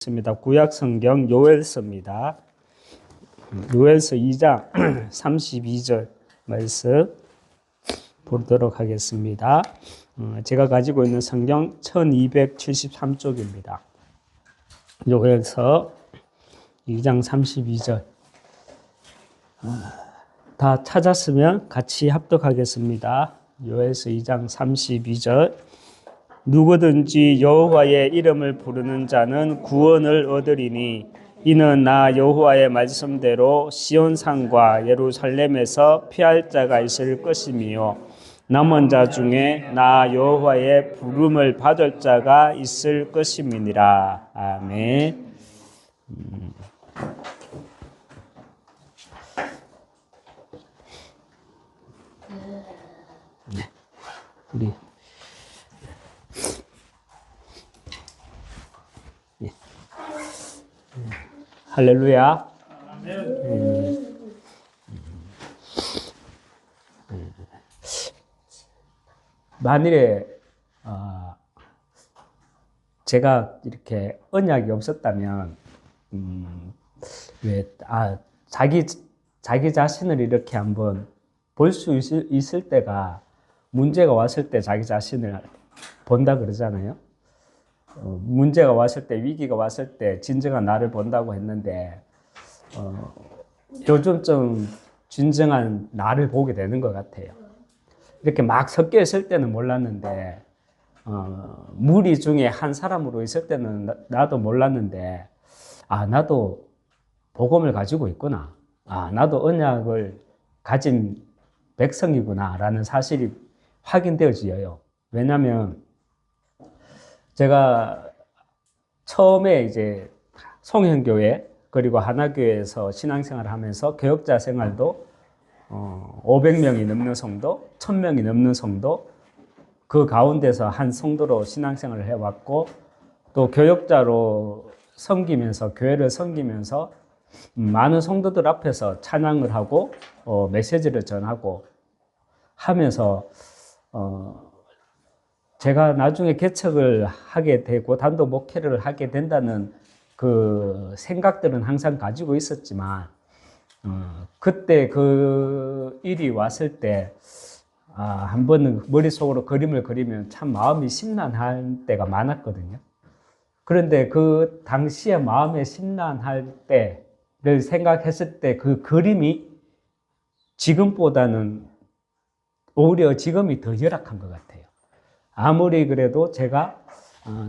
있습니다. 구약 성경 요엘서입니다. 요엘서 2장 32절 말씀 보도록 하겠습니다. 제가 가지고 있는 성경 1273쪽입니다. 요엘서 2장 32절 다 찾았으면 같이 합독하겠습니다. 요엘서 2장 32절 누구든지 여호와의 이름을 부르는 자는 구원을 얻으리니 이는 나 여호와의 말씀대로 시온산과 예루살렘에서 피할 자가 있을 것이며 남은 자 중에 나 여호와의 부름을 받을 자가 있을 것임이니라. 아멘. 네. 우리 할렐루야. 만일에 제가 이렇게 언약이 없었다면 자기 자신을 이렇게 한번 볼 수 있을 때가 문제가 왔을 때 자기 자신을 본다 그러잖아요. 문제가 왔을 때, 위기가 왔을 때 진정한 나를 본다고 했는데 요즘 좀 진정한 나를 보게 되는 것 같아요. 이렇게 막 섞여 있을 때는 몰랐는데 무리 중에 한 사람으로 있을 때는 나도 몰랐는데 나도 복음을 가지고 있구나. 나도 언약을 가진 백성이구나 라는 사실이 확인되어져요. 왜냐하면 제가 처음에 이제 송현교회 그리고 하나교회에서 신앙생활을 하면서 교역자 생활도 500명이 넘는 성도, 1000명이 넘는 성도, 그 가운데서 한 성도로 신앙생활을 해왔고 또 교역자로 섬기면서 교회를 섬기면서 많은 성도들 앞에서 찬양을 하고 메시지를 전하고 하면서 제가 나중에 개척을 하게 되고 단독 목회를 하게 된다는 그 생각들은 항상 가지고 있었지만 그때 그 일이 왔을 때 한 번은 머릿속으로 그림을 그리면 참 마음이 심란할 때가 많았거든요. 그런데 그 당시에 마음에 심란할 때를 생각했을 때 그 그림이 지금보다는 오히려 지금이 더 열악한 것 같아요. 아무리 그래도 제가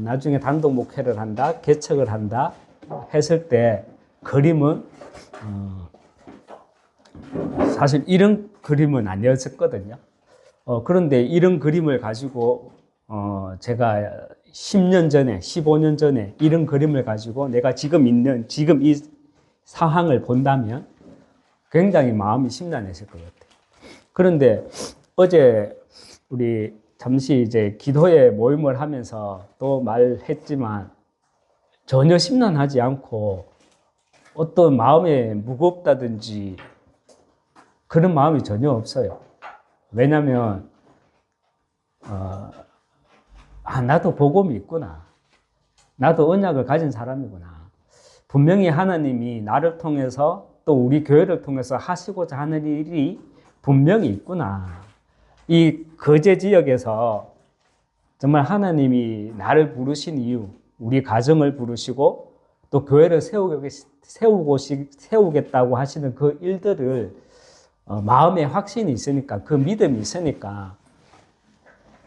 나중에 단독 목회를 한다, 개척을 한다 했을 때 그림은 사실 이런 그림은 아니었거든요. 그런데 이런 그림을 가지고 제가 10년 전에, 15년 전에 이런 그림을 가지고 내가 지금 이 상황을 본다면 굉장히 마음이 심란했을 것 같아요. 그런데 어제 우리 잠시 이제 기도회 모임을 하면서 또 말했지만 전혀 심란하지 않고 어떤 마음에 무겁다든지 그런 마음이 전혀 없어요. 왜냐하면 나도 복음이 있구나. 나도 언약을 가진 사람이구나. 분명히 하나님이 나를 통해서 또 우리 교회를 통해서 하시고자 하는 일이 분명히 있구나. 이 거제 지역에서 정말 하나님이 나를 부르신 이유, 우리 가정을 부르시고 또 교회를 세우겠다고 하시는 그 일들을 마음에 확신이 있으니까, 그 믿음이 있으니까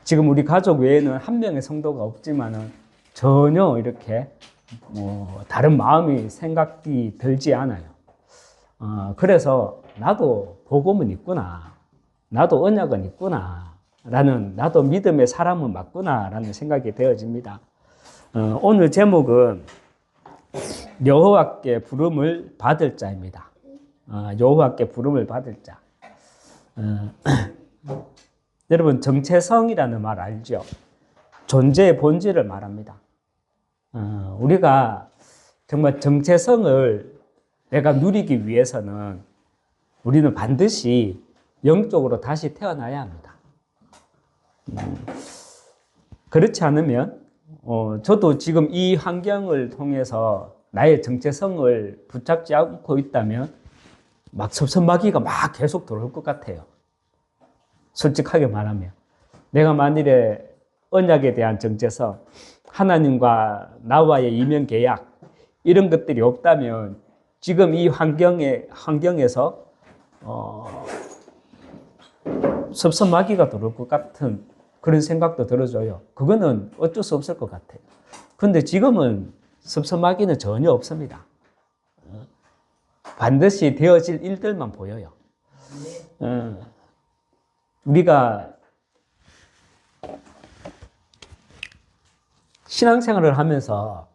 지금 우리 가족 외에는 한 명의 성도가 없지만은 전혀 이렇게 다른 마음이 생각이 들지 않아요. 그래서 나도 복음은 있구나. 나도 언약은 있구나. 나도 믿음의 사람은 맞구나. 라는 생각이 되어집니다. 오늘 제목은 여호와께 부름을 받을 자입니다. 여호와께 부름을 받을 자. 여러분, 정체성이라는 말 알죠? 존재의 본질을 말합니다. 우리가 정말 정체성을 내가 누리기 위해서는 우리는 반드시 영적으로 다시 태어나야 합니다. 그렇지 않으면 저도 지금 이 환경을 통해서 나의 정체성을 붙잡지 않고 있다면 막 섭섭마귀가 막 계속 들어올 것 같아요. 솔직하게 말하면. 내가 만일에 언약에 대한 정체성, 하나님과 나와의 이면 계약, 이런 것들이 없다면 지금 이 환경에서 섭섭마귀가 들어올 것 같은 그런 생각도 들어줘요. 그거는 어쩔 수 없을 것 같아요. 그런데 지금은 섭섭마귀는 전혀 없습니다. 반드시 되어질 일들만 보여요. 우리가 신앙생활을 하면서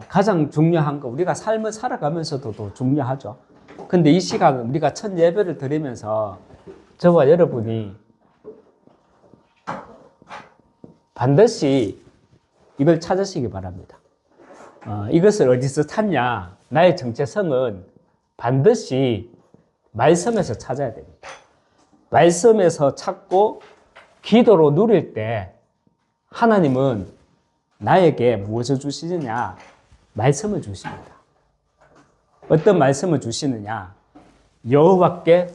가장 중요한 거, 우리가 삶을 살아가면서도 중요하죠. 근데 이 시간 우리가 첫 예배를 드리면서 저와 여러분이 반드시 이걸 찾으시기 바랍니다. 이것을 어디서 찾냐? 나의 정체성은 반드시 말씀에서 찾아야 됩니다. 말씀에서 찾고 기도로 누릴 때 하나님은 나에게 무엇을 주시느냐? 말씀을 주십니다. 어떤 말씀을 주시느냐? 여호와께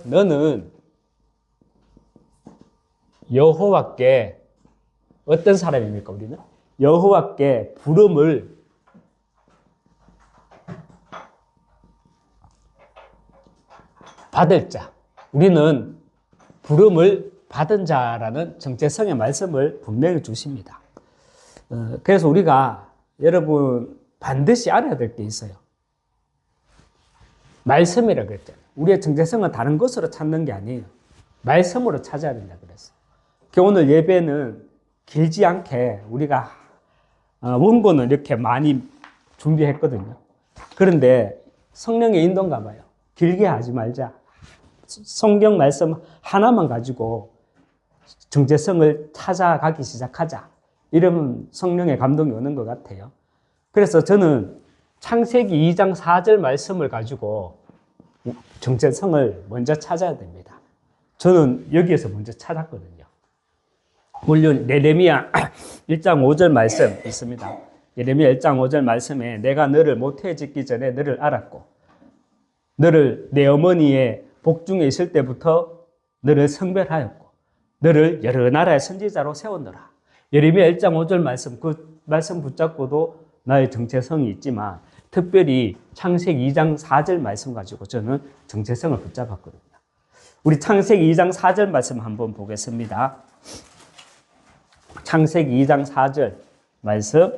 어떤 사람입니까, 우리는? 여호와께 부름을 받을 자. 우리는 부름을 받은 자라는 정체성의 말씀을 분명히 주십니다. 그래서 우리가 여러분 반드시 알아야 될 게 있어요. 말씀이라 그랬잖아요. 우리의 정체성은 다른 것으로 찾는 게 아니에요. 말씀으로 찾아야 된다 그랬어요. 오늘 예배는 길지 않게 우리가 원고는 이렇게 많이 준비했거든요. 그런데 성령의 인도인가 봐요. 길게 하지 말자. 성경 말씀 하나만 가지고 정체성을 찾아가기 시작하자. 이러면 성령의 감동이 오는 것 같아요. 그래서 저는 창세기 2장 4절 말씀을 가지고 정체성을 먼저 찾아야 됩니다. 저는 여기에서 먼저 찾았거든요. 물론 예레미야 1장 5절 말씀 있습니다. 예레미야 1장 5절 말씀에 내가 너를 모태에 짓기 전에 너를 알았고 너를 내 어머니의 복중에 있을 때부터 너를 성별하였고 너를 여러 나라의 선지자로 세웠노라. 예레미야 1장 5절 말씀, 그 말씀 붙잡고도 나의 정체성이 있지만 특별히 창세기 2장 4절 말씀 가지고 저는 정체성을 붙잡았거든요. 우리 창세기 2장 4절 말씀 한번 보겠습니다. 창세기 2장 4절 말씀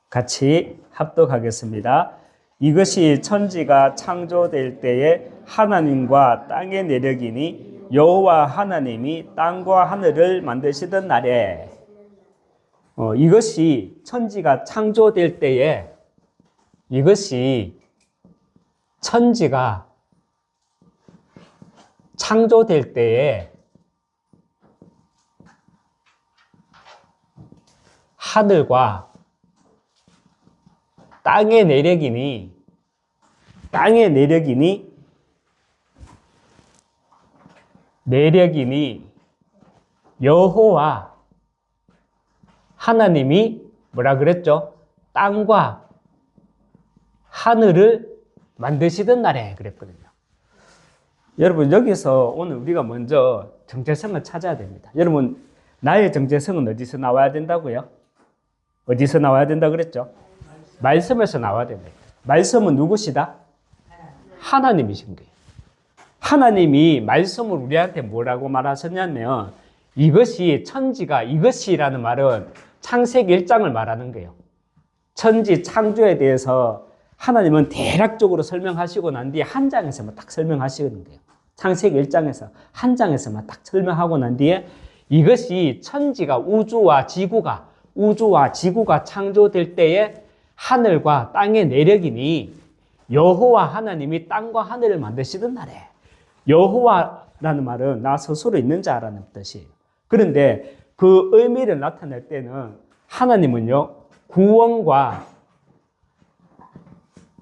같이 합독하겠습니다. 이것이 천지가 창조될 때에 하나님과 땅의 내력이니 여호와 하나님이 땅과 하늘을 만드시던 날에 이것이 천지가 창조될 때에 이것이 천지가 창조될 때에 하늘과 땅의 내력이니 여호와 하나님이 뭐라 그랬죠? 땅과 하늘을 만드시던 날에 그랬거든요. 여러분 여기서 오늘 우리가 먼저 정체성을 찾아야 됩니다. 여러분 나의 정체성은 어디서 나와야 된다고요? 어디서 나와야 된다 그랬죠? 말씀에서 나와야 됩니다. 말씀은 누구시다? 하나님이신 거예요. 하나님이 말씀을 우리한테 뭐라고 말하셨냐면 이것이 천지가 이것이라는 말은 창세기 1장을 말하는 거예요. 천지 창조에 대해서 하나님은 대략적으로 설명하시고 난 뒤에 한 장에서만 딱 설명하시는 거예요. 창세기 1장에서 한 장에서만 딱 설명하고 난 뒤에 이것이 천지가 우주와 지구가 창조될 때에 하늘과 땅의 내력이니 여호와 하나님이 땅과 하늘을 만드시던 날에 여호와라는 말은 나 스스로 있는 자라는 뜻이에요. 그런데 그 의미를 나타낼 때는 하나님은요 구원과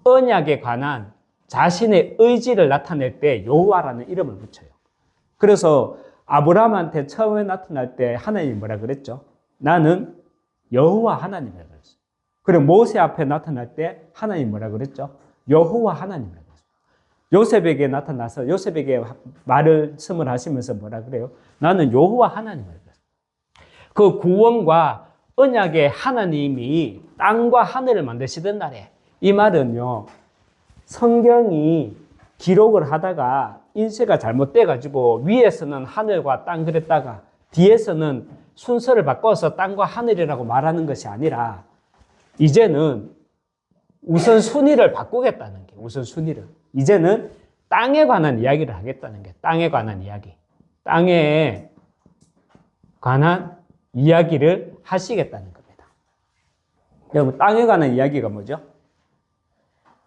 언약에 관한 자신의 의지를 나타낼 때 여호와라는 이름을 붙여요. 그래서 아브라함한테 처음에 나타날 때 하나님이 뭐라 그랬죠? 나는 여호와 하나님이라고 그랬어요. 그리고 모세 앞에 나타날 때 하나님이 뭐라 그랬죠? 여호와 하나님이라고 그랬어요. 요셉에게 나타나서 요셉에게 말씀을 하시면서 뭐라 그래요? 나는 여호와 하나님이라고 그랬어요. 그 구원과 언약의 하나님이 땅과 하늘을 만드시던 날에, 이 말은요, 성경이 기록을 하다가 인쇄가 잘못돼가지고 위에서는 하늘과 땅 그랬다가 뒤에서는 순서를 바꿔서 땅과 하늘이라고 말하는 것이 아니라 이제는 우선순위를 바꾸겠다는 게, 우선순위를. 이제는 땅에 관한 이야기를 하겠다는 게, 땅에 관한 이야기. 땅에 관한 이야기를 하시겠다는 겁니다. 여러분, 땅에 관한 이야기가 뭐죠?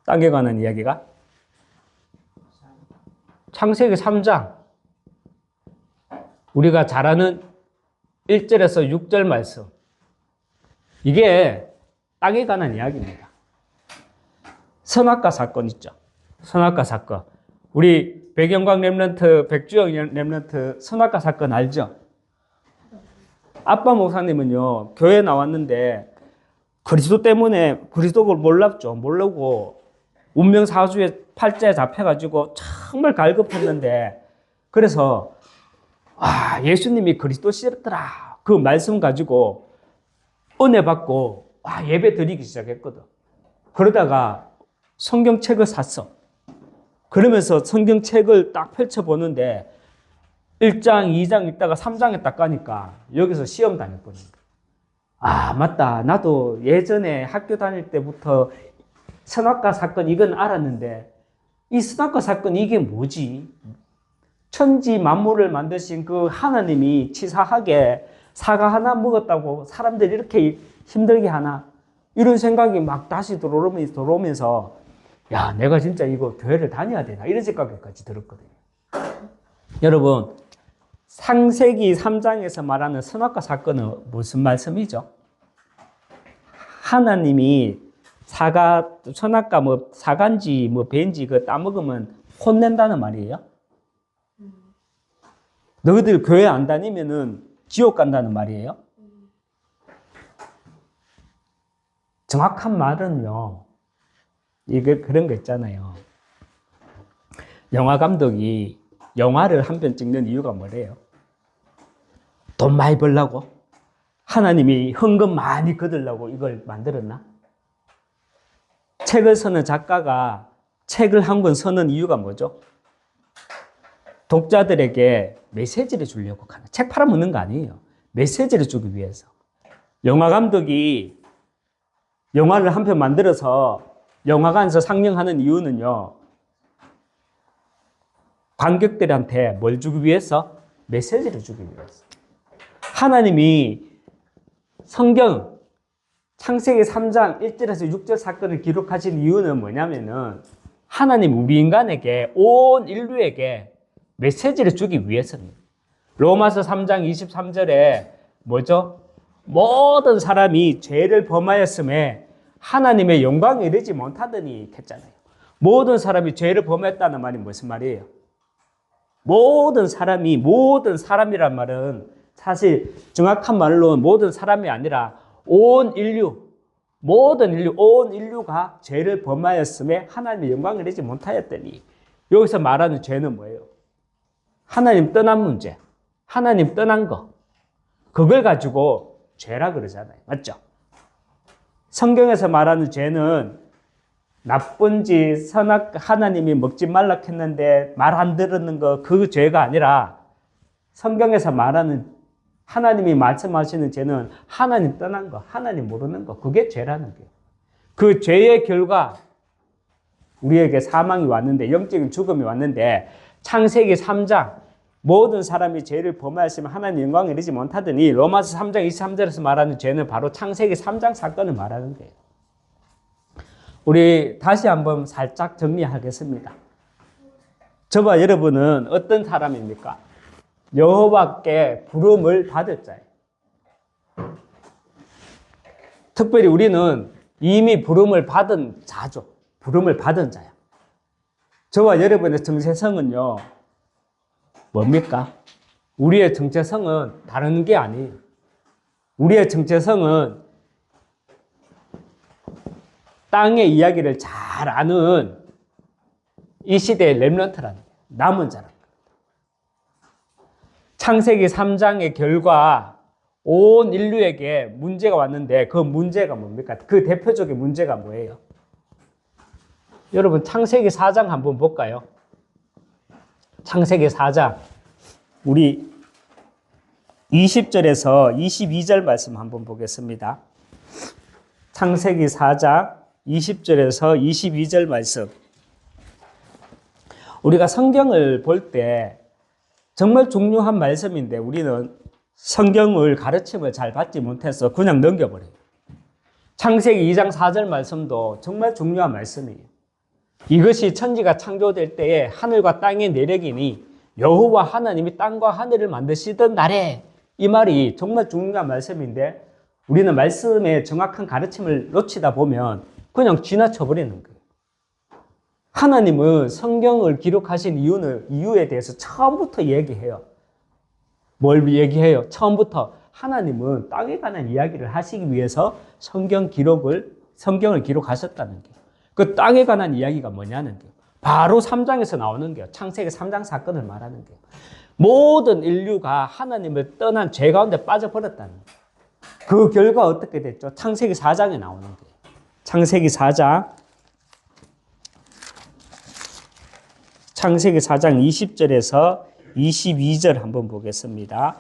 땅에 관한 이야기가? 창세기 3장. 우리가 잘 아는 1절에서 6절 말씀. 이게 땅에 관한 이야기입니다. 선악과 사건 있죠. 선악과 사건. 우리 백영광 렘넌트, 백주영 렘넌트 선악과 사건 알죠? 아빠 목사님은요, 교회 나왔는데 그리스도 때문에 그리스도를 몰랐죠. 모르고 운명사주에 팔자에 잡혀가지고 정말 갈급했는데, 그래서 예수님이 그리스도시더라 그 말씀 가지고 은혜 받고 예배 드리기 시작했거든. 그러다가 성경책을 샀어. 그러면서 성경책을 딱 펼쳐보는데 1장, 2장 있다가 3장에 딱 가니까 여기서 시험 당했거든. 맞다. 나도 예전에 학교 다닐 때부터 선악과 사건 이건 알았는데 이 선악과 사건 이게 뭐지? 천지 만물을 만드신 그 하나님이 치사하게 사과 하나 먹었다고 사람들이 이렇게 힘들게 하나? 이런 생각이 막 다시 들어오면서 야, 내가 진짜 이거 교회를 다녀야 되나? 이런 생각까지 들었거든요. 여러분, 창세기 3장에서 말하는 선악과 사건은 무슨 말씀이죠? 하나님이 선악과 사간지 벤지 따먹으면 혼낸다는 말이에요. 너희들 교회 안 다니면은 지옥 간다는 말이에요. 정확한 말은요, 이게 그런 거 있잖아요. 영화 감독이 영화를 한 편 찍는 이유가 뭐래요? 돈 많이 벌려고? 하나님이 헌금 많이 거두려고 이걸 만들었나? 책을 쓰는 작가가 책을 한 권 쓰는 이유가 뭐죠? 독자들에게 메시지를 주려고 하는, 책 팔아먹는 거 아니에요. 메시지를 주기 위해서. 영화 감독이 영화를 한 편 만들어서 영화관에서 상영하는 이유는요, 관객들한테 뭘 주기 위해서? 메시지를 주기 위해서. 하나님이 성경 창세기 3장 1절에서 6절 사건을 기록하신 이유는 뭐냐면은 하나님 우리 인간에게, 온 인류에게 메시지를 주기 위해서입니다. 로마서 3장 23절에 뭐죠? 모든 사람이 죄를 범하였음에 하나님의 영광에 이르지 못하더니 했잖아요. 모든 사람이 죄를 범했다는 말이 무슨 말이에요? 모든 사람이란 말은 사실 정확한 말로 모든 사람이 아니라 온 인류가 죄를 범하였음에 하나님의 영광을 이르지 못하였더니, 여기서 말하는 죄는 뭐예요? 하나님 떠난 문제, 하나님 떠난 거, 그걸 가지고 죄라 그러잖아요. 맞죠? 성경에서 말하는 죄는 나쁜 짓, 하나님이 먹지 말라 했는데 말 안 들었는 거, 그 죄가 아니라 성경에서 말하는 하나님이 말씀하시는 죄는 하나님 떠난 거, 하나님 모르는 거, 그게 죄라는 거예요. 그 죄의 결과 우리에게 사망이 왔는데, 영적인 죽음이 왔는데, 창세기 3장 모든 사람이 죄를 범하였으면 하나님 영광을 이르지 못하더니, 로마서 3장 23절에서 말하는 죄는 바로 창세기 3장 사건을 말하는 거예요. 우리 다시 한번 살짝 정리하겠습니다. 저와 여러분은 어떤 사람입니까? 여호와께 부름을 받을 자예요. 특별히 우리는 이미 부름을 받은 자죠. 부름을 받은 자야. 저와 여러분의 정체성은요, 뭡니까? 우리의 정체성은 다른 게 아니에요. 우리의 정체성은 땅의 이야기를 잘 아는 이 시대의 렘넌트라는 거예요. 남은 자라는 거예요. 창세기 3장의 결과 온 인류에게 문제가 왔는데 그 문제가 뭡니까? 그 대표적인 문제가 뭐예요? 여러분 창세기 4장 한번 볼까요? 창세기 4장 우리 20절에서 22절 말씀 한번 보겠습니다. 창세기 4장 20절에서 22절 말씀. 우리가 성경을 볼 때 정말 중요한 말씀인데 우리는 성경을 가르침을 잘 받지 못해서 그냥 넘겨버려요. 창세기 2장 4절 말씀도 정말 중요한 말씀이에요. 이것이 천지가 창조될 때에 하늘과 땅의 내력이니 여호와 하나님이 땅과 하늘을 만드시던 날에, 이 말이 정말 중요한 말씀인데 우리는 말씀의 정확한 가르침을 놓치다 보면 그냥 지나쳐버리는 거예요. 하나님은 성경을 기록하신 이유에 대해서 처음부터 얘기해요. 뭘 얘기해요? 처음부터 하나님은 땅에 관한 이야기를 하시기 위해서 성경을 기록하셨다는 거예요. 그 땅에 관한 이야기가 뭐냐는 거예요. 바로 3장에서 나오는 거예요. 창세기 3장 사건을 말하는 거예요. 모든 인류가 하나님을 떠난 죄 가운데 빠져버렸다는 거예요. 그 결과 어떻게 됐죠? 창세기 4장에 나오는 거예요. 창세기 4장 20절에서 22절 한번 보겠습니다.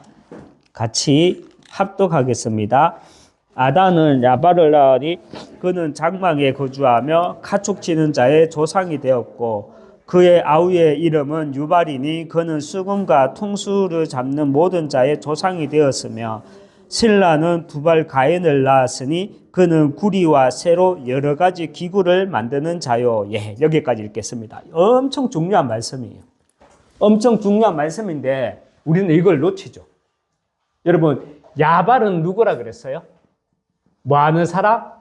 같이 합독하겠습니다. 아담은 야발을 낳으니 그는 장막에 거주하며 가축치는 자의 조상이 되었고 그의 아우의 이름은 유발이니 그는 수금과 퉁수를 잡는 모든 자의 조상이 되었으며 실라는 두발 가인을 낳았으니 그는 구리와 쇠로 여러 가지 기구를 만드는 자요. 예, 여기까지 읽겠습니다. 엄청 중요한 말씀이에요. 엄청 중요한 말씀인데 우리는 이걸 놓치죠. 여러분, 야발은 누구라 그랬어요? 뭐 하는 사람?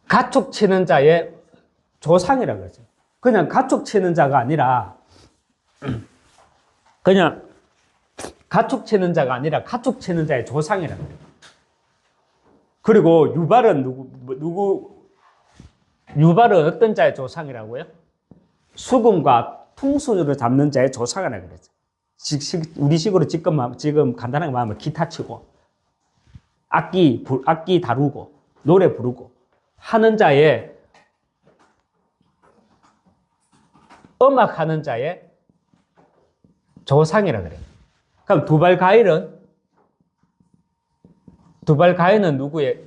가축 치는 자의 조상이라 그러죠. 그냥 가축 치는 자가 아니라 가축 치는 자의 조상이라 그래요. 그리고 유발은 어떤 자의 조상이라고요? 수금과 퉁수를 잡는 자의 조상이라 그랬죠. 우리식으로 지금 간단하게 말하면 기타 치고 악기 다루고 노래 부르고 하는 자의, 음악하는 자의 조상이라 그래요. 그럼 두발 가인은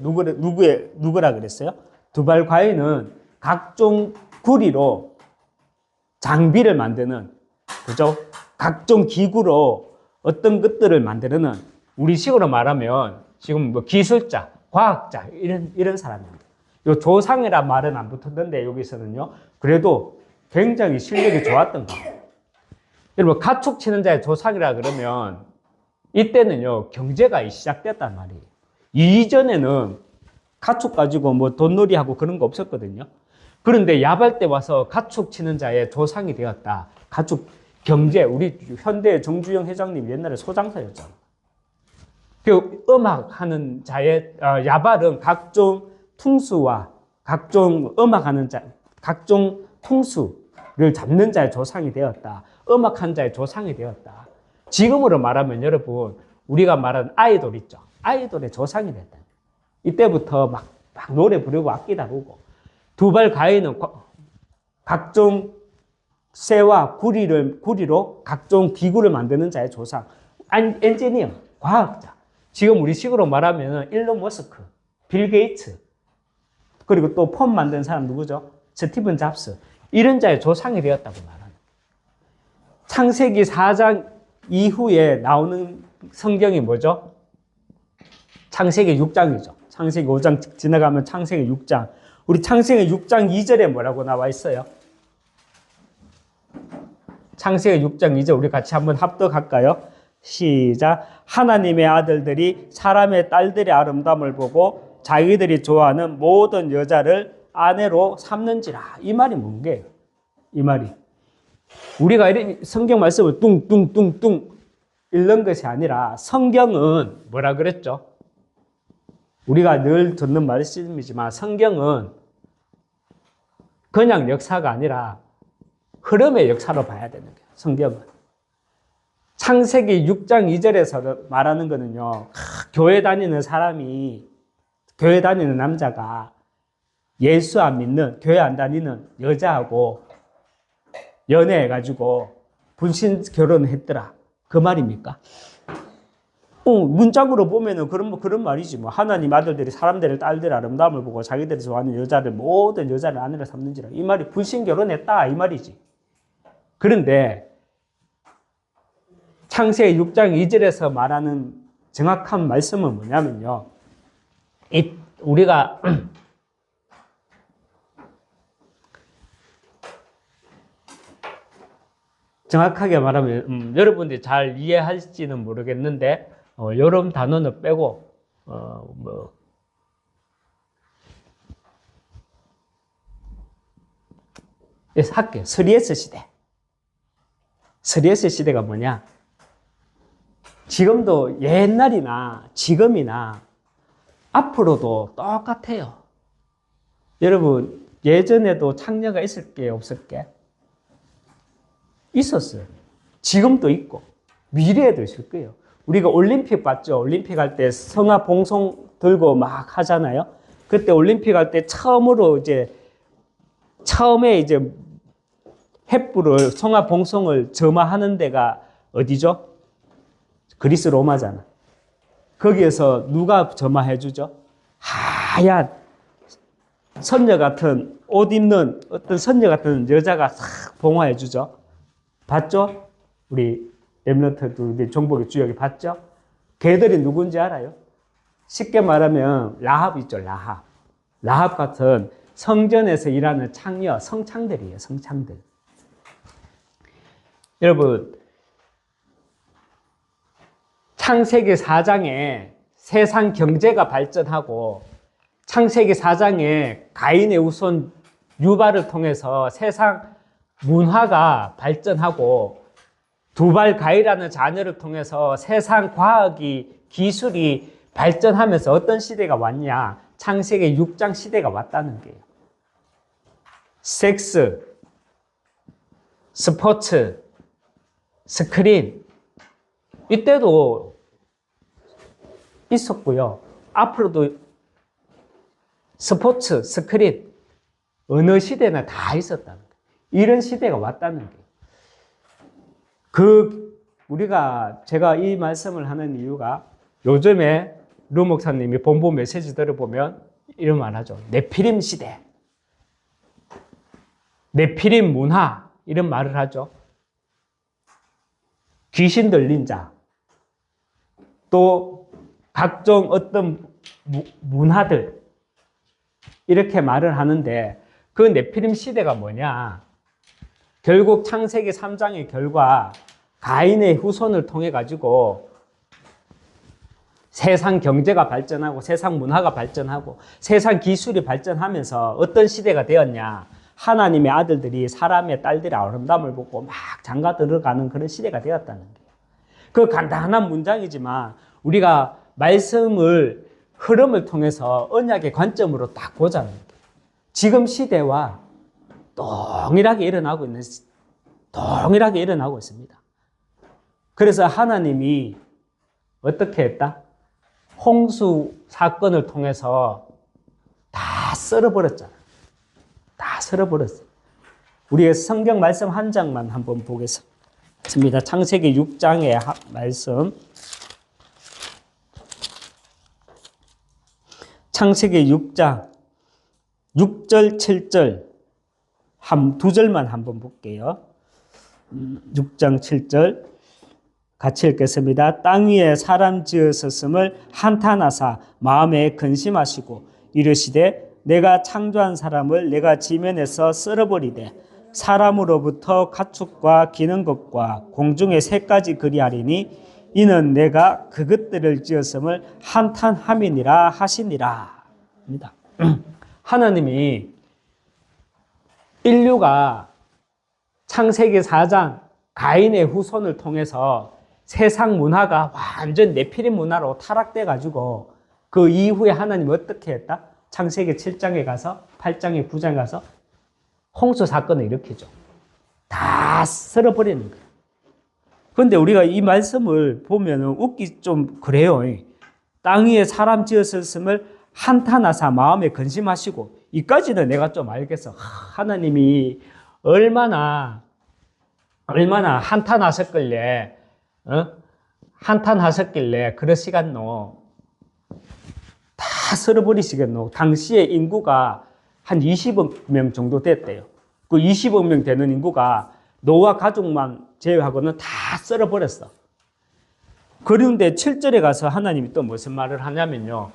누구라 그랬어요? 두발 가인은 각종 구리로 장비를 만드는, 그죠? 각종 기구로 어떤 것들을 만드는, 우리식으로 말하면 지금 뭐 기술자, 과학자 이런 사람입니다. 요 조상이란 말은 안 붙었는데 여기서는요. 그래도 굉장히 실력이 좋았던 거예요. 여러분, 가축 치는 자의 조상이라 그러면 이때는요 경제가 시작됐단 말이에요. 이전에는 가축 가지고 뭐 돈놀이하고 그런 거 없었거든요. 그런데 야발 때 와서 가축 치는 자의 조상이 되었다. 가축 경제, 우리 현대 정주영 회장님 옛날에 소장사였잖아. 그 음악하는 자의 야발은 각종 퉁수와 각종 음악하는 자, 각종 퉁수를 잡는 자의 조상이 되었다. 음악한 자의 조상이 되었다. 지금으로 말하면 여러분, 우리가 말하는 아이돌 있죠. 아이돌의 조상이 됐다. 이때부터 막 노래 부르고 악기 다루고, 두발 가인은 각종 쇠와 구리로 각종 기구를 만드는 자의 조상, 엔지니어, 과학자. 지금 우리 식으로 말하면 일론 머스크, 빌 게이츠, 그리고 또 폰 만든 사람 누구죠? 스티븐 잡스. 이런 자의 조상이 되었다고 말하는. 창세기 4장 이후에 나오는 성경이 뭐죠? 창세기 6장이죠. 창세기 5장 지나가면 창세기 6장. 우리 창세기 6장 2절에 뭐라고 나와 있어요? 창세기 6장 2절 우리 같이 한번 합독할까요? 시작. 하나님의 아들들이 사람의 딸들의 아름다움을 보고 자기들이 좋아하는 모든 여자를 아내로 삼는지라. 이 말이 뭔게요? 이 말이 우리가 성경 말씀을 뚱뚱뚱뚱 읽는 것이 아니라 성경은 뭐라 그랬죠? 우리가 늘 듣는 말씀이지만 성경은 그냥 역사가 아니라 흐름의 역사로 봐야 되는 거예요. 성경은. 창세기 6장 2절에서 말하는 거는요. 교회 다니는 사람이, 교회 다니는 남자가 예수 안 믿는, 교회 안 다니는 여자하고 연애해가지고 분신 결혼했더라. 그 말입니까? 문짝으로 보면은 그런 말이지. 뭐 하나님 아들들이 사람들의 딸들의 아름다움을 보고 자기들이 좋아하는 여자를 모든 여자를 아내로 삼는지라. 이 말이 분신 결혼했다 이 말이지. 그런데 창세기 6장 2절에서 말하는 정확한 말씀은 뭐냐면요. 우리가 정확하게 말하면 여러분들이 잘 이해할지는 모르겠는데 이런 단어는 빼고 할게요. 3S 시대. 3S 시대가 뭐냐? 지금도 옛날이나 지금이나 앞으로도 똑같아요. 여러분 예전에도 창녀가 있을 게 없을 게? 있었어요. 지금도 있고 미래에도 있을 거예요. 우리가 올림픽 봤죠? 올림픽 할 때 성화 봉송 들고 막 하잖아요. 그때 올림픽 할 때 처음에 이제 횃불을 성화 봉송을 점화하는 데가 어디죠? 그리스 로마잖아. 거기에서 누가 점화해 주죠? 하얀 선녀 같은 옷 입는 어떤 선녀 같은 여자가 싹 봉화해 주죠. 봤죠? 우리 렘넌트들 정복의 주역이 봤죠? 걔들이 누군지 알아요? 쉽게 말하면 라합 있죠, 라합. 라합 같은 성전에서 일하는 창녀, 성창들이에요, 성창들. 여러분, 창세기 4장에 세상 경제가 발전하고 창세기 4장에 가인의 후손 유발을 통해서 세상 문화가 발전하고 두발 가이라는 자녀를 통해서 세상 과학이 기술이 발전하면서 어떤 시대가 왔냐? 창세기 6장 시대가 왔다는 거예요. 섹스, 스포츠, 스크린 이때도 있었고요. 앞으로도 스포츠, 스크린 어느 시대나 다 있었다는 거예요. 이런 시대가 왔다는 거예요. 제가 이 말씀을 하는 이유가 요즘에 루 목사님이 본부 메시지 들어보면 이런 말 하죠. 네피림 시대, 네피림 문화 이런 말을 하죠. 귀신 들린 자, 또 각종 어떤 문화들 이렇게 말을 하는데 그 네피림 시대가 뭐냐? 결국 창세기 3장의 결과 가인의 후손을 통해 가지고 세상 경제가 발전하고 세상 문화가 발전하고 세상 기술이 발전하면서 어떤 시대가 되었냐? 하나님의 아들들이 사람의 딸들의 아름다움을 보고 막 장가 들어가는 그런 시대가 되었다는 거예요. 그 간단한 문장이지만 우리가 말씀을 흐름을 통해서 언약의 관점으로 딱 보자는 거예요. 지금 시대와 동일하게 일어나고 있습니다. 그래서 하나님이 어떻게 했다? 홍수 사건을 통해서 다 썰어버렸잖아. 다 썰어버렸어. 우리의 성경 말씀 한 장만 한번 보겠습니다. 창세기 6장의 말씀. 창세기 6장 6절, 7절 두 절만 한번 볼게요. 6장 7절 같이 읽겠습니다. 땅 위에 사람 지으셨음을 한탄하사 마음에 근심하시고 이르시되 내가 창조한 사람을 내가 지면에서 썰어버리되 사람으로부터 가축과 기는 것과 공중의 새까지 그리하리니 이는 내가 그것들을 지었음을 한탄함이니라 하시니라. 하나님이 인류가 창세기 4장 가인의 후손을 통해서 세상 문화가 완전 네피림 문화로 타락돼 가지고 그 이후에 하나님 어떻게 했다? 창세기 7장에 가서 8장에 9장에 가서 홍수 사건을 일으키죠. 다 쓸어버리는 거예요. 그런데 우리가 이 말씀을 보면 웃기 좀 그래요. 땅 위에 사람 지었음을 한탄하사 마음에 근심하시고, 이까지는 내가 좀 알겠어. 하나님이 얼마나 한탄하셨길래, 한탄하셨길래 그러시겠노. 다 쓸어버리시겠노. 당시에 인구가 한 20억 명 정도 됐대요. 그 20억 명 되는 인구가 노아 가족만 제외하고는 다 쓸어버렸어. 그런데 7절에 가서 하나님이 또 무슨 말을 하냐면요.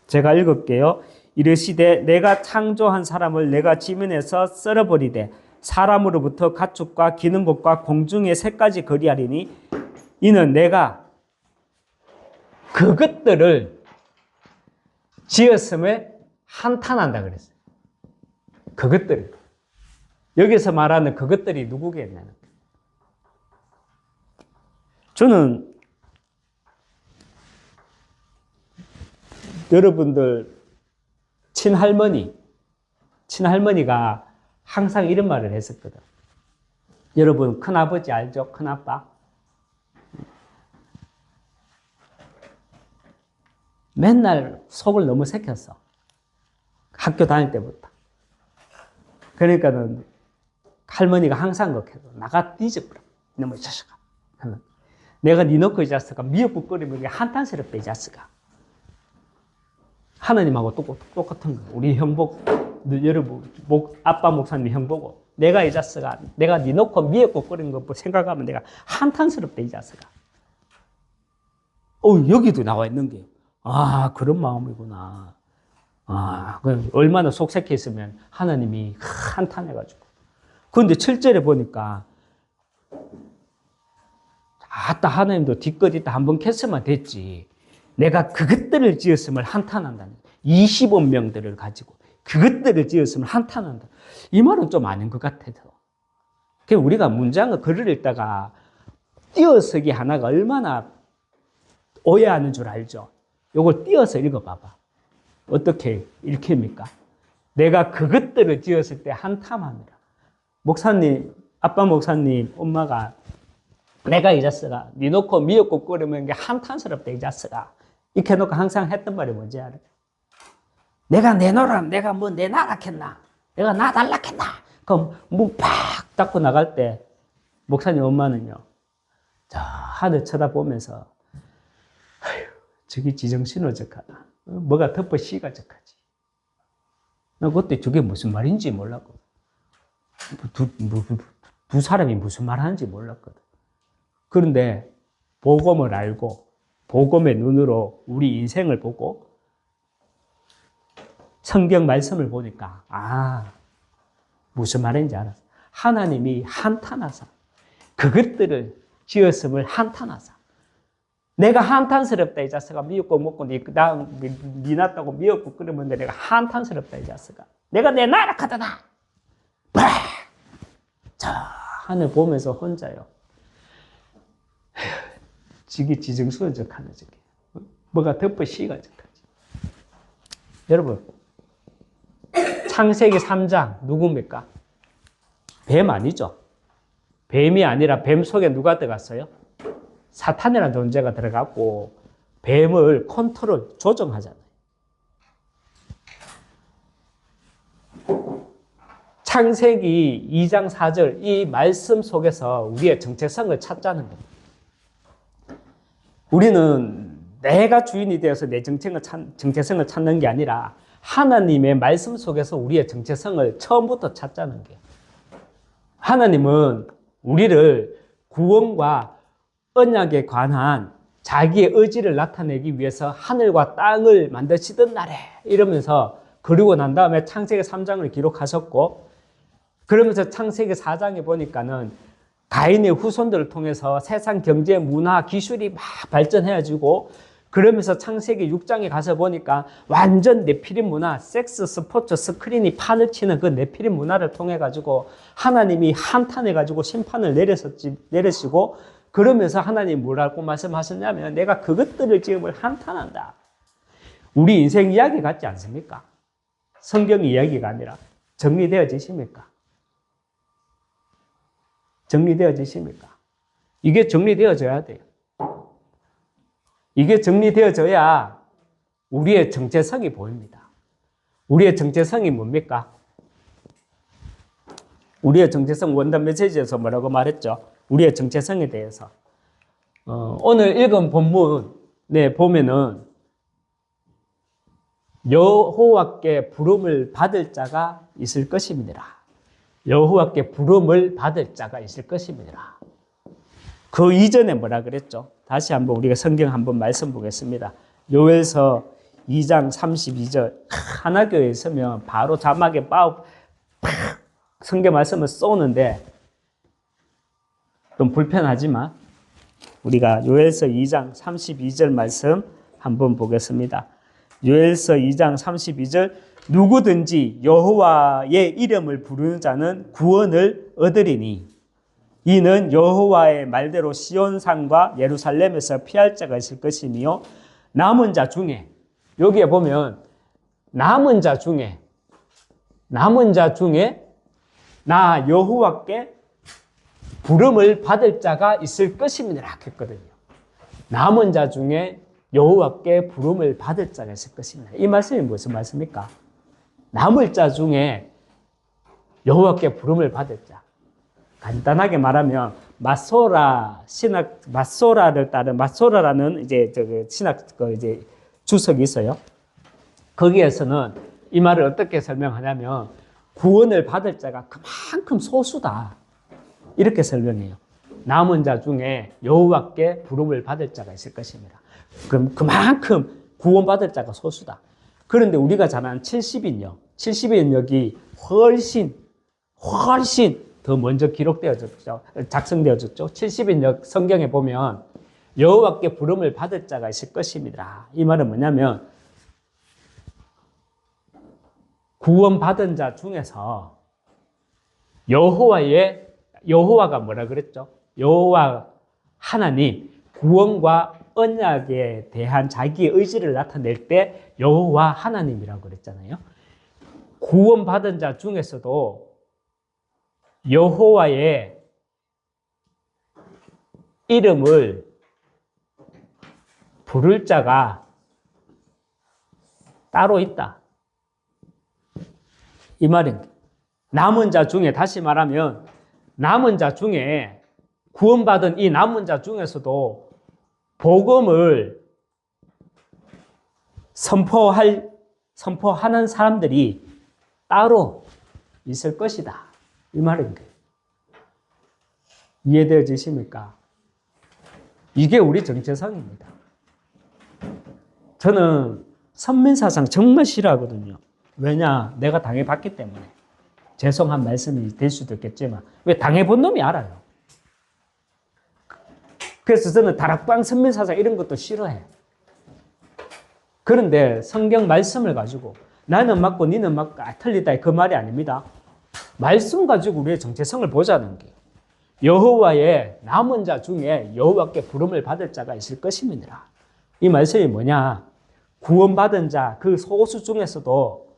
제가 읽을게요. 이르시되 내가 창조한 사람을 내가 지면에서 썰어버리되 사람으로부터 가축과 기는 것과 공중의 새까지 거리하리니 이는 내가 그것들을 지었음에 한탄한다 그랬어요. 그것들. 여기서 말하는 그것들이 누구겠냐는. 저는 여러분들 친할머니가 항상 이런 말을 했었거든. 여러분 큰아버지 알죠? 큰아빠? 맨날 속을 너무 새겼어. 학교 다닐 때부터. 그러니까는 할머니가 항상 그렇게 해서 나가 뒤집어라. 너무 자식아. 내가 니 놓고 이 자식아 미역국거리면 게 한탄스럽다 이 자식아. 하나님하고 똑같은 거예요. 우리 형복, 여러분, 아빠 목사님 형보고 내가 이 자식아, 내가 니 놓고 미역국거리는 거 생각하면 내가 한탄스럽다 이 자식아. 여기도 나와 있는 게, 아, 그런 마음이구나. 아, 얼마나 속색해 있으면 하나님이 한탄해가지고. 그런데 7절에 보니까, 아따, 하나님도 뒷거짓 한번 캤으면 됐지. 내가 그것들을 지었음을 한탄한다는. 20억 명들을 가지고 그것들을 지었음을 한탄한다. 이 말은 좀 아닌 것 같아서. 우리가 문장을 글을 읽다가 띄어쓰기 하나가 얼마나 오해하는 줄 알죠? 이걸 띄어서 읽어봐봐. 어떻게 읽힙니까? 내가 그것들을 지었을 때 한탄하느라. 목사님, 아빠 목사님, 엄마가 내가 이 자식아, 니 놓고 미역국 끓이면 게 한탄스럽다 이 자식아. 이렇게 해놓고 항상 했던 말이 뭔지 알아? 내가 내놓으라면 내가 뭐 내놔라겠나? 내가 놔달라겠나? 그럼 문 팍 닫고 나갈 때 목사님 엄마는요, 저 하늘 쳐다보면서 아휴, 저기 지정신호적하다. 뭐가 덮어 시가적하지. 나 그때 저게 무슨 말인지 몰랐거든. 두 사람이 무슨 말 하는지 몰랐거든. 그런데 복음을 알고 복음의 눈으로 우리 인생을 보고 성경 말씀을 보니까 무슨 말인지 알았어. 하나님이 한탄하사 그것들을 지었음을 한탄하사. 내가 한탄스럽다 이 자식아. 미역국 먹고 니 낳았다고 미역국 끓이면 내가 한탄스럽다 이 자식아. 내가 내 나라 카드다. 자, 하늘 보면서 혼자요. 지기 지정수적하네 저게. 뭐가 덮어 시가적하지. 여러분, 창세기 3장 누굽니까? 뱀 아니죠? 뱀이 아니라 뱀 속에 누가 들어갔어요? 사탄이라는 존재가 들어갔고 뱀을 컨트롤, 조정하잖아요. 창세기 2장 4절 이 말씀 속에서 우리의 정체성을 찾자는 겁니다. 우리는 내가 주인이 되어서 내 정체성을 찾는 게 아니라 하나님의 말씀 속에서 우리의 정체성을 처음부터 찾자는 거예요. 하나님은 우리를 구원과 언약에 관한 자기의 의지를 나타내기 위해서 하늘과 땅을 만드시던 날에 이러면서 그리고 난 다음에 창세기 3장을 기록하셨고 그러면서 창세기 4장에 보니까는 가인의 후손들을 통해서 세상 경제, 문화, 기술이 막 발전해가지고 그러면서 창세기 6장에 가서 보니까 완전 네피림 문화, 섹스, 스포츠, 스크린이 판을 치는 그 네피림 문화를 통해 가지고 하나님이 한탄해 가지고 심판을 내리시고 그러면서 하나님 뭐라고 말씀하셨냐면 내가 그것들을 지금을 한탄한다. 우리 인생 이야기 같지 않습니까? 성경 이야기가 아니라 정리되어지십니까? 정리되어지십니까? 이게 정리되어져야 돼요. 이게 정리되어져야 우리의 정체성이 보입니다. 우리의 정체성이 뭡니까? 우리의 정체성 원단 메시지에서 뭐라고 말했죠? 우리의 정체성에 대해서. 오늘 읽은 본문에 보면은 여호와께 부름을 받을 자가 있을 것입니다. 여호와께 부름을 받을 자가 있을 것입니다. 그 이전에 뭐라 그랬죠? 다시 한번 우리가 성경 한번 말씀 보겠습니다. 요엘서 2장 32절. 하나교회에 있으면 바로 자막에 성경 말씀을 쏘는데 좀 불편하지만 우리가 요엘서 2장 32절 말씀 한번 보겠습니다. 요엘서 2장 32절 누구든지 여호와의 이름을 부르는 자는 구원을 얻으리니 이는 여호와의 말대로 시온산과 예루살렘에서 피할 자가 있을 것이며 남은 자 중에 여기에 보면 남은 자 중에 나 여호와께 부름을 받을 자가 있을 것임이니라 했거든요. 남은 자 중에 여호와께 부름을 받을 자가 있을 것입니다. 이 말씀이 무슨 말씀입니까? 남을 자 중에 여호와께 부름을 받을 자. 간단하게 말하면 마소라를 따른 마소라라는 이제 신학 이제 주석이 있어요. 거기에서는 이 말을 어떻게 설명하냐면 구원을 받을 자가 그만큼 소수다. 이렇게 설명해요. 남은 자 중에 여호와께 부름을 받을 자가 있을 것입니다. 그럼 그만큼 구원받을 자가 소수다. 그런데 우리가 잘 아는 70인역, 70인역이 훨씬 더 먼저 기록되어졌죠. 작성되어졌죠. 70인역 성경에 보면 여호와께 부름을 받을 자가 있을 것입니다. 이 말은 뭐냐면 구원받은 자 중에서 여호와가 뭐라 그랬죠? 여호와 하나님 구원과 언약에 대한 자기의 의지를 나타낼 때 여호와 하나님이라고 그랬잖아요. 구원받은 자 중에서도 여호와의 이름을 부를 자가 따로 있다. 이 말입니다. 남은 자 중에, 다시 말하면 남은 자 중에 구원받은 이 남은 자 중에서도 복음을 선포하는 사람들이 따로 있을 것이다. 이 말입니다. 이해되어지십니까? 이게 우리 정체성입니다. 저는 선민사상 정말 싫어하거든요. 왜냐? 내가 당해봤기 때문에. 죄송한 말씀이 될 수도 있겠지만 왜 당해본 놈이 알아요. 그래서 저는 다락방 선민사상 이런 것도 싫어해. 그런데 성경 말씀을 가지고 나는 맞고 니는 맞고 틀리다 그 말이 아닙니다. 말씀 가지고 우리의 정체성을 보자는 게 여호와의 남은 자 중에 여호와께 부름을 받을 자가 있을 것입니다. 이 말씀이 뭐냐? 구원받은 자 그 소수 중에서도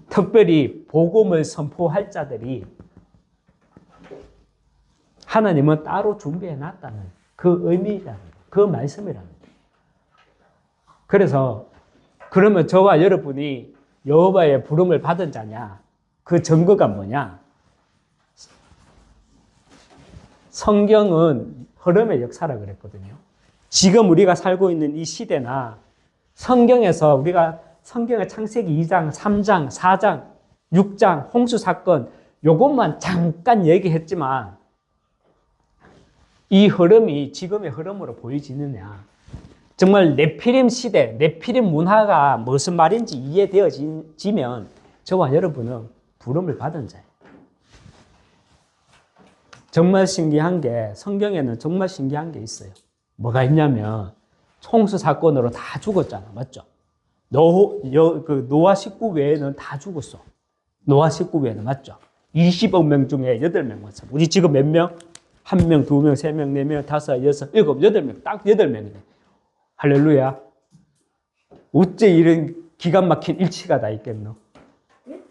특별히 복음을 선포할 자들이 하나님은 따로 준비해 놨다는 그 의미라는 그 말씀이랍니다. 그래서 그러면 저와 여러분이 여호와의 부름을 받은 자냐? 그 증거가 뭐냐? 성경은 흐름의 역사라 그랬거든요. 지금 우리가 살고 있는 이 시대나 성경에서 우리가 성경의 창세기 2장, 3장, 4장, 6장, 홍수 사건 요것만 잠깐 얘기했지만 이 흐름이 지금의 흐름으로 보여지느냐? 정말 네피림 시대, 네피림 문화가 무슨 말인지 이해되어지면 저와 여러분은 부름을 받은 자예요. 정말 신기한 게 성경에는 정말 신기한 게 있어요. 뭐가 있냐면 홍수 사건으로 다 죽었잖아. 맞죠? 노아 식구 외에는 다 죽었어. 노아 식구 외에는. 맞죠? 20억 명 중에 8명 왔어. 우리 지금 몇 명? 1명, 2명, 3명, 4명, 5, 6, 7, 8명. 딱 8명이네. 할렐루야. 어째 이런 기가 막힌 일치가 다 있겠노?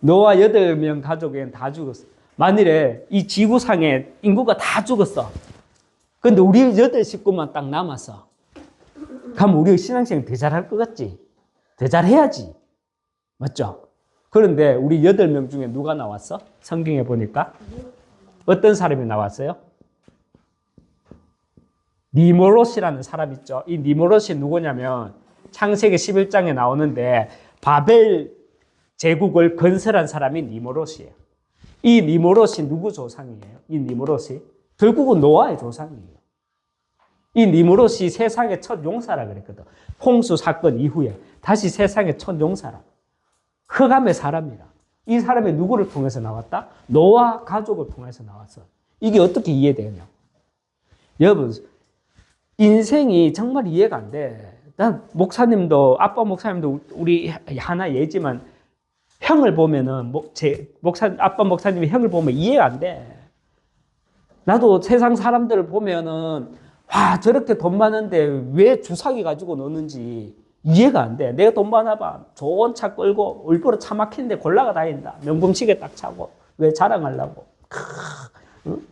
노아 8명 가족에는 다 죽었어. 만일에 이 지구상에 인구가 다 죽었어. 근데 우리 8식구만 딱 남았어. 그럼 우리 신앙생활 더 잘할 것 같지? 더 잘해야지. 맞죠? 그런데 우리 8명 중에 누가 나왔어? 성경에 보니까 어떤 사람이 나왔어요? 니모롯이라는 사람 있죠. 이 니모롯이 누구냐면 창세기 11장에 나오는데 바벨 제국을 건설한 사람이 니모롯이에요. 이 니모롯이 누구 조상이에요? 이 니모롯이 결국은 노아의 조상이에요. 이 니모롯이 세상의 첫 용사라 그랬거든. 홍수 사건 이후에 다시 세상의 첫 용사라. 흑암의 사람이라. 이 사람이 누구를 통해서 나왔다? 노아 가족을 통해서 나왔어. 이게 어떻게 이해되냐? 여러분, 인생이 정말 이해가 안 돼. 난 목사님도, 아빠 목사님도 우리 하나 예지만 형을 보면은, 아빠 목사님이 형을 보면 이해가 안 돼. 나도 세상 사람들을 보면은, 와, 저렇게 돈 많은데 왜 주사기 가지고 노는지 이해가 안 돼. 내가 돈 많아봐. 좋은 차 끌고 일부러 차 막히는데 골라가 다닌다. 명품 시계 딱 차고. 왜 자랑하려고. 응?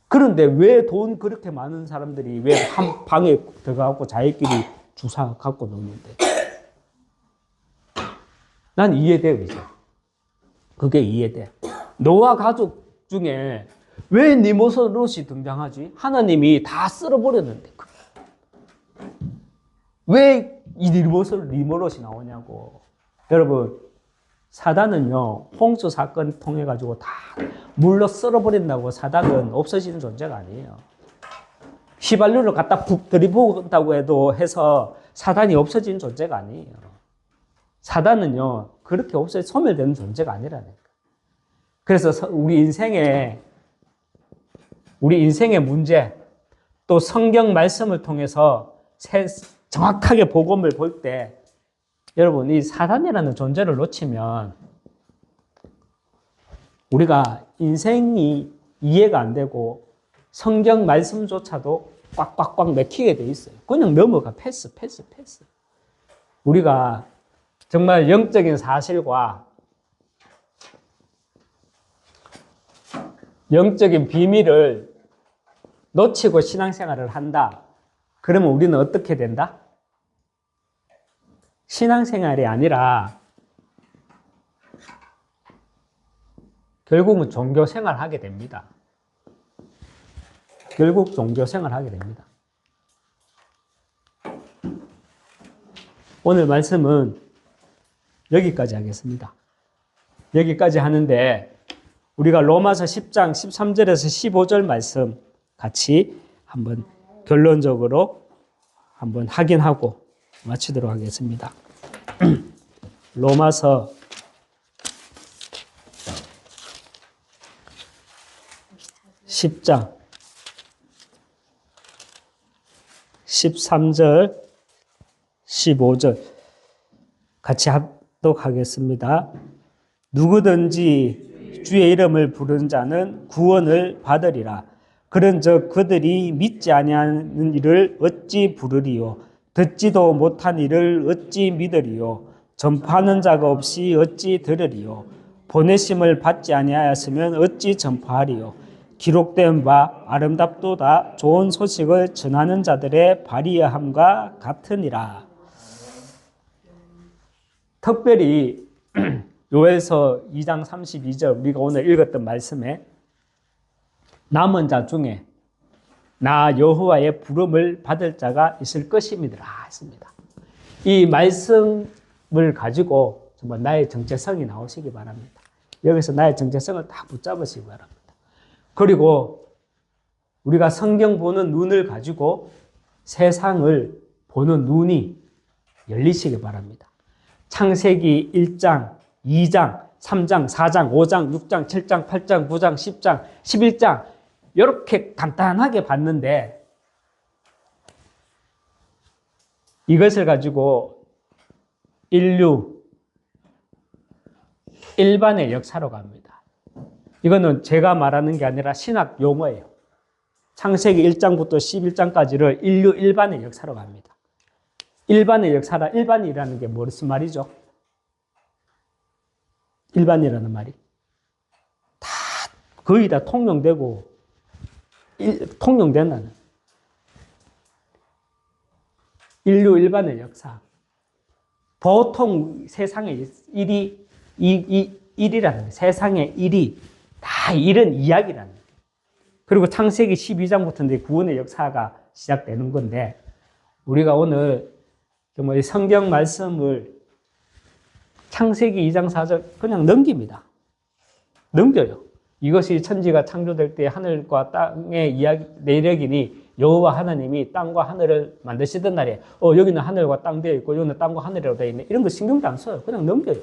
그런데 왜 돈 그렇게 많은 사람들이 왜 한 방에 들어가고 자기끼리 주사 갖고 노는데. 난 이해돼, 그죠? 그게 이해돼. 노아 가족 중에 왜 니모롯이 등장하지? 하나님이 다 쓸어버렸는데. 왜 이 니모롯이 나오냐고. 여러분, 사단은요, 홍수 사건 통해가지고 다 물로 썰어버린다고 사단은 없어지는 존재가 아니에요. 휘발유를 갖다 푹 들이부었다고 해서 사단이 없어지는 존재가 아니에요. 사단은요, 그렇게 소멸되는 존재가 아니라니까. 그래서 우리 인생의 문제, 또 성경 말씀을 통해서 정확하게 복음을 볼 때, 여러분, 이 사단이라는 존재를 놓치면 우리가 인생이 이해가 안 되고 성경 말씀조차도 꽉꽉꽉 맥히게 돼 있어요. 그냥 넘어가. 패스. 우리가 정말 영적인 사실과 영적인 비밀을 놓치고 신앙생활을 한다. 그러면 우리는 어떻게 된다? 신앙생활이 아니라 결국은 종교생활 하게 됩니다. 결국 종교생활 하게 됩니다. 오늘 말씀은 여기까지 하겠습니다. 여기까지 하는데 우리가 로마서 10장 13절에서 15절 말씀 같이 한번 결론적으로 한번 확인하고 마치도록 하겠습니다. 로마서 10장 13절 15절 같이 하도록 하겠습니다. 누구든지 주의 이름을 부르는 자는 구원을 받으리라. 그런즉 그들이 믿지 아니하는 이를 어찌 부르리요? 듣지도 못한 이를 어찌 믿으리요? 전파하는 자가 없이 어찌 들으리요? 보내심을 받지 아니하였으면 어찌 전파하리요? 기록된 바 아름답도다 좋은 소식을 전하는 자들의 발이함과 같으니라. 특별히 요엘서 2장 32절 우리가 오늘 읽었던 말씀에 남은 자 중에 나 여호와의 부름을 받을 자가 있을 것임이더라 했습니다. 이 말씀을 가지고 정말 나의 정체성이 나오시기 바랍니다. 여기서 나의 정체성을 딱 붙잡으시기 바랍니다. 그리고 우리가 성경 보는 눈을 가지고 세상을 보는 눈이 열리시기 바랍니다. 창세기 1장, 2장, 3장, 4장, 5장, 6장, 7장, 8장, 9장, 10장, 11장 이렇게 간단하게 봤는데 이것을 가지고 인류 일반의 역사로 갑니다. 이거는 제가 말하는 게 아니라 신학 용어예요. 창세기 1장부터 11장까지를 인류 일반의 역사로 갑니다. 일반의 역사라, 일반이라는 게 무슨 말이죠? 일반이라는 말이 다 거의 다 통용되고 통용된다는 인류 일반의 역사. 보통 세상의 일이라는 거예요. 세상의 일이 다 이런 이야기라는 거예요. 그리고 창세기 12장부터 이제 구원의 역사가 시작되는 건데, 우리가 오늘 정말 성경 말씀을 창세기 2장 4절 그냥 넘깁니다. 넘겨요. 이것이 천지가 창조될 때 하늘과 땅의 이야기, 내력이니 여호와 하나님이 땅과 하늘을 만드시던 날에 여기는 하늘과 땅 되어 있고 여기는 땅과 하늘이라고 되어 있네. 이런 거 신경도 안 써요. 그냥 넘겨요.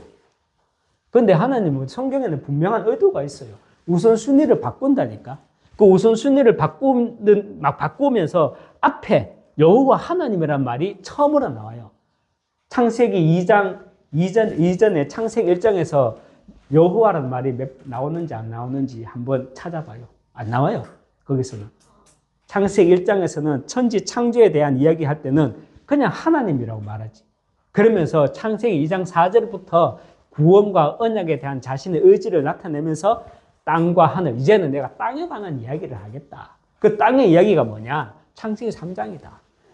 그런데 하나님은 성경에는 분명한 의도가 있어요. 우선순위를 바꾼다니까. 그 우선순위를 바꾸면서 앞에 여호와 하나님이란 말이 처음으로 나와요. 창세기 2장 이전에 창세기 1장에서 여호와라는 말이 나오는지 안 나오는지 한번 찾아봐요. 안 나와요. 거기서는. 창세기 1장에서는 천지 창조에 대한 이야기할 때는 그냥 하나님이라고 말하지. 그러면서 창세기 2장 4절부터 구원과 언약에 대한 자신의 의지를 나타내면서 땅과 하늘, 이제는 내가 땅에 관한 이야기를 하겠다. 그 땅의 이야기가 뭐냐? 창세기 3장이다.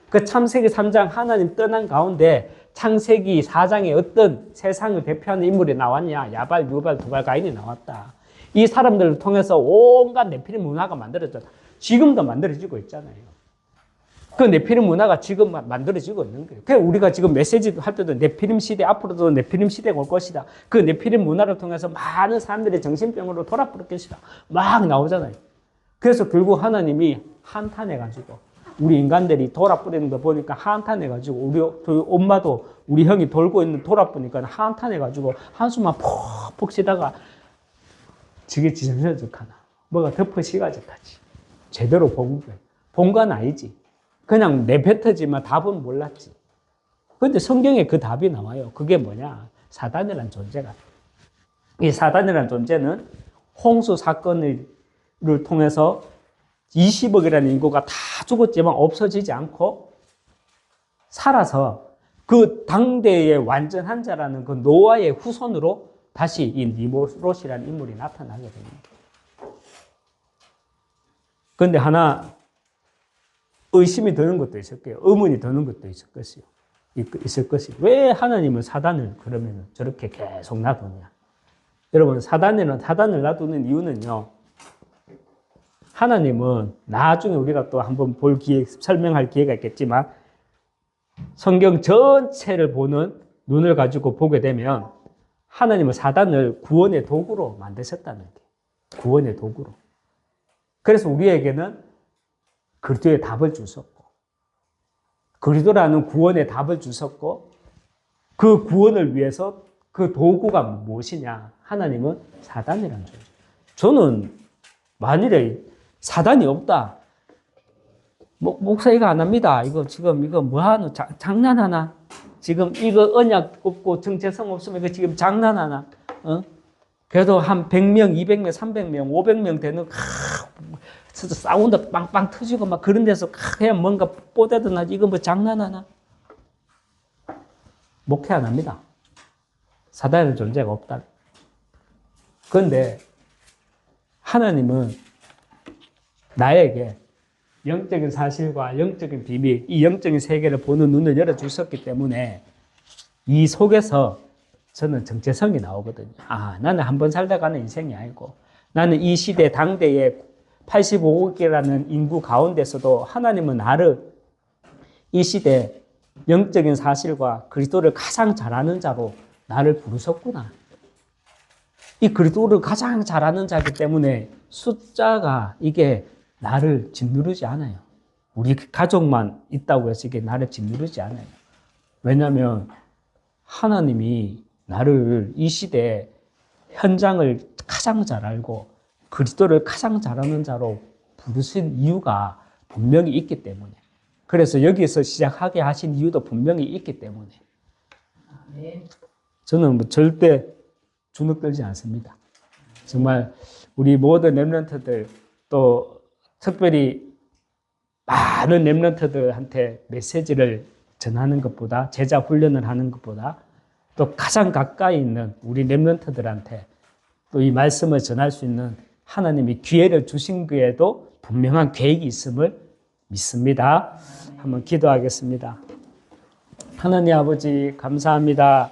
그 창세기 3장 하나님 떠난 가운데 창세기 4장에 어떤 세상을 대표하는 인물이 나왔냐? 야발, 유발, 두발, 가인이 나왔다. 이 사람들을 통해서 온갖 네피림 문화가 만들어졌다. 지금도 만들어지고 있잖아요. 그 네피림 문화가 지금 만들어지고 있는 거예요. 그래서 우리가 지금 메시지 할 때도 네피림 시대, 앞으로도 네피림 시대가 올 것이다. 그 네피림 문화를 통해서 많은 사람들이 정신병으로 돌아버릴 것이다. 막 나오잖아요. 그래서 결국 하나님이 한탄해가지고 우리 인간들이 돌아버리는 거 보니까 한탄해가지고 우리 엄마도 우리 형이 돌고 있는 돌아보니까 한탄해가지고 한숨만 푹푹 쉬다가 저게 지저적하나 뭐가 덮어씌가적하지. 제대로 본 거예요. 본 건 아니지. 그냥 내뱉어지만 답은 몰랐지. 그런데 성경에 그 답이 나와요. 그게 뭐냐? 사단이라는 존재가. 이 사단이라는 존재는 홍수 사건을 통해서 20억이라는 인구가 다 죽었지만 없어지지 않고 살아서 그 당대의 완전한 자라는 그 노아의 후손으로 다시 이 니모롯이라는 인물이 나타나게 됩니다. 그런데 하나 의심이 드는 것도 있을 거예요. 의문이 드는 것도 있을 것이요. 왜 하나님은 사단을 그러면 저렇게 계속 놔두냐? 여러분, 사단을 놔두는 이유는요. 하나님은 나중에 우리가 또 한번 설명할 기회가 있겠지만 성경 전체를 보는 눈을 가지고 보게 되면 하나님은 사단을 구원의 도구로 만드셨다는 게 구원의 도구로. 그래서 우리에게는 그리스도의 답을 주셨고 그리스도라는 구원의 답을 주셨고 그 구원을 위해서 그 도구가 무엇이냐? 하나님은 사단이라는 거죠. 저는 만일에 사단이 없다. 목사 이거 안 합니다. 이거 뭐하노? 장난하나? 지금 이거 언약 없고 정체성 없으면 이거 지금 장난하나? 그래도 한 100명, 200명, 300명, 500명 되는 싸운다 빵빵 터지고 막 그런 데서 그냥 뭔가 뽀대든 하지 이거 뭐 장난하나? 목회 안 합니다. 사단의 존재가 없다. 그런데 하나님은 나에게 영적인 사실과 영적인 비밀, 이 영적인 세계를 보는 눈을 열어주셨기 때문에 이 속에서 저는 정체성이 나오거든요. 나는 한 번 살다 가는 인생이 아니고 나는 이 시대 당대의 85억이라는 인구 가운데서도 하나님은 나를 이 시대 영적인 사실과 그리스도를 가장 잘하는 자로 나를 부르셨구나. 이 그리스도를 가장 잘하는 자이기 때문에 숫자가 이게 나를 짓누르지 않아요. 우리 가족만 있다고 해서 이게 나를 짓누르지 않아요. 왜냐하면 하나님이 나를 이 시대 현장을 가장 잘 알고 그리스도를 가장 잘하는 자로 부르신 이유가 분명히 있기 때문에 그래서 여기서 시작하게 하신 이유도 분명히 있기 때문에 저는 뭐 절대 주눅 들지 않습니다. 정말 우리 모든 렘넌트들 또 특별히 많은 렘넌트들한테 메시지를 전하는 것보다 제자 훈련을 하는 것보다 또 가장 가까이 있는 우리 렘넌트들한테 또 이 말씀을 전할 수 있는 하나님이 기회를 주신 그에도 분명한 계획이 있음을 믿습니다. 한번 기도하겠습니다. 하나님 아버지 감사합니다.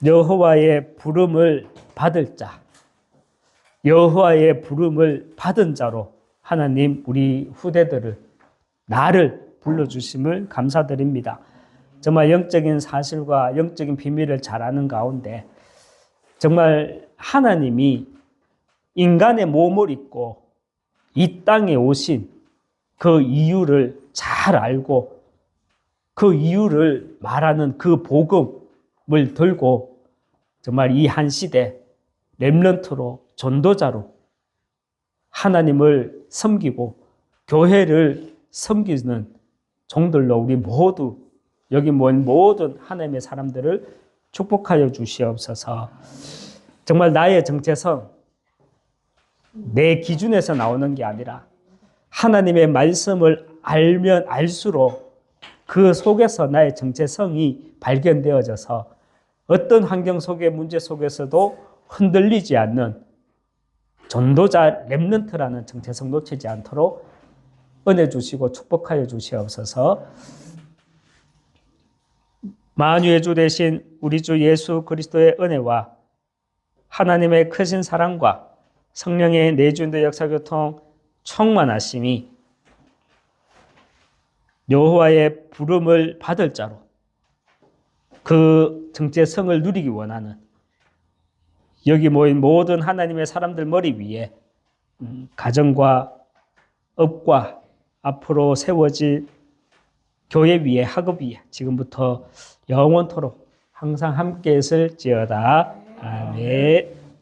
여호와의 부름을 받을 자, 여호와의 부름을 받은 자로 하나님 우리 후대들을 나를 불러주심을 감사드립니다. 정말 영적인 사실과 영적인 비밀을 잘 아는 가운데 정말 하나님이 인간의 몸을 입고 이 땅에 오신 그 이유를 잘 알고 그 이유를 말하는 그 복음을 들고 정말 이 한 시대 렘넌트로 전도자로 하나님을 섬기고 교회를 섬기는 종들로 우리 모두 여기 모인 모든 하나님의 사람들을 축복하여 주시옵소서. 정말 나의 정체성 내 기준에서 나오는 게 아니라 하나님의 말씀을 알면 알수록 그 속에서 나의 정체성이 발견되어져서 어떤 환경 속의 문제 속에서도 흔들리지 않는 전도자 렘넌트라는 정체성 놓치지 않도록 은혜 주시고 축복하여 주시옵소서. 만유의 주 되신 우리 주 예수 그리스도의 은혜와 하나님의 크신 사랑과 성령의 내주인도 역사교통 충만하심이 여호와의 부름을 받을 자로 그 정체성을 누리기 원하는 여기 모인 모든 하나님의 사람들 머리 위에 가정과 업과 앞으로 세워질 교회 위에 학업 위에 지금부터 영원토록 항상 함께 있을지어다. 아멘.